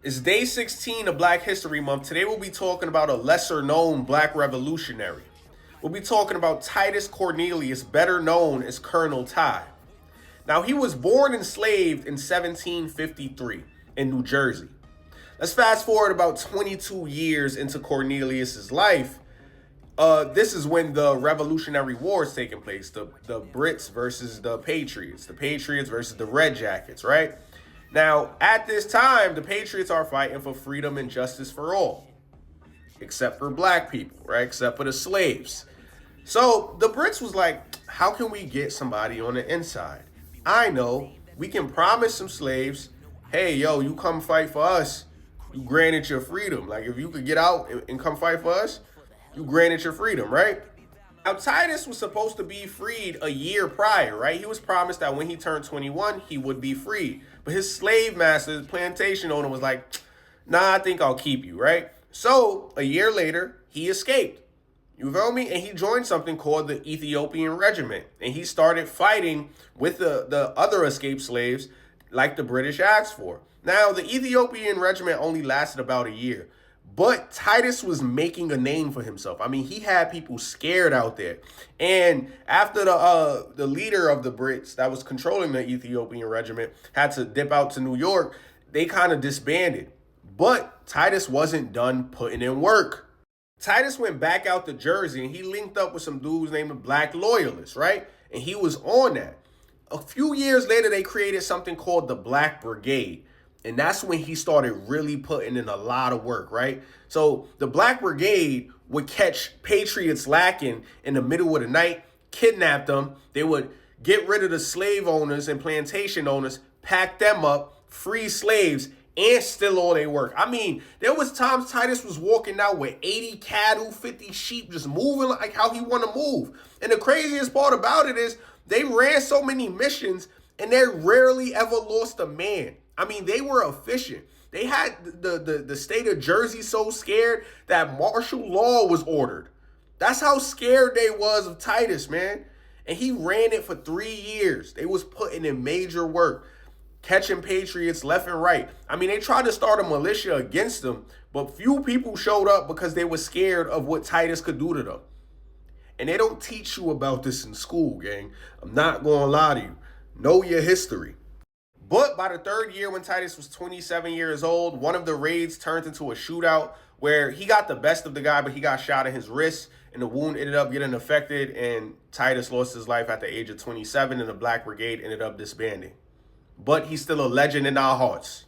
It's day 16 of Black History Month. Today we'll be talking about a lesser known black revolutionary. We'll be talking about Titus Cornelius, better known as Colonel Tye. Now, he was born enslaved in 1753 in New Jersey. Let's fast forward about 22 years into Cornelius's life. This is when the Revolutionary War is taking place. The Brits versus the Patriots. The Patriots versus the Red Jackets, right? Now, at this time, the Patriots are fighting for freedom and justice for all, except for black people, right? Except for the slaves. So the Brits was like, how can we get somebody on the inside? I know, we can promise some slaves, hey, yo, you come fight for us, you granted your freedom. Like, if you could get out and come fight for us, you granted your freedom, right? Now, Titus was supposed to be freed a year prior, right? He was promised that when he turned 21, he would be freed. But his slave master, his plantation owner, was like, nah, I think I'll keep you, right? So, a year later, he escaped. You feel me? And he joined something called the Ethiopian Regiment. And he started fighting with the other escaped slaves like the British asked for. Now, the Ethiopian Regiment only lasted about a year. But Titus was making a name for himself. I mean, he had people scared out there. And after the leader of the Brits that was controlling the Ethiopian Regiment had to dip out to New York, they kind of disbanded. But Titus wasn't done putting in work. Titus went back out to Jersey and he linked up with some dudes named the Black Loyalists, right? And he was on that. A few years later, they created something called the Black Brigade. And that's when he started really putting in a lot of work, right? So the Black Brigade would catch patriots lacking in the middle of the night, kidnap them. They would get rid of the slave owners and plantation owners, pack them up, free slaves, and steal all their work. I mean, there was times Titus was walking out with 80 cattle, 50 sheep, just moving like how he want to move. And the craziest part about it is they ran so many missions and they rarely ever lost a man. I mean, they were efficient. They had the state of Jersey so scared that martial law was ordered. That's how scared they was of Titus, man. And he ran it for 3 years. They was putting in major work, catching patriots left and right. I mean, they tried to start a militia against them, but few people showed up because they were scared of what Titus could do to them. And they don't teach you about this in school, gang. I'm not going to lie to you. Know your history. But by the third year, when Titus was 27 years old, one of the raids turned into a shootout where he got the best of the guy, but he got shot in his wrist, and the wound ended up getting infected, and Titus lost his life at the age of 27, and the Black Brigade ended up disbanding. But he's still a legend in our hearts.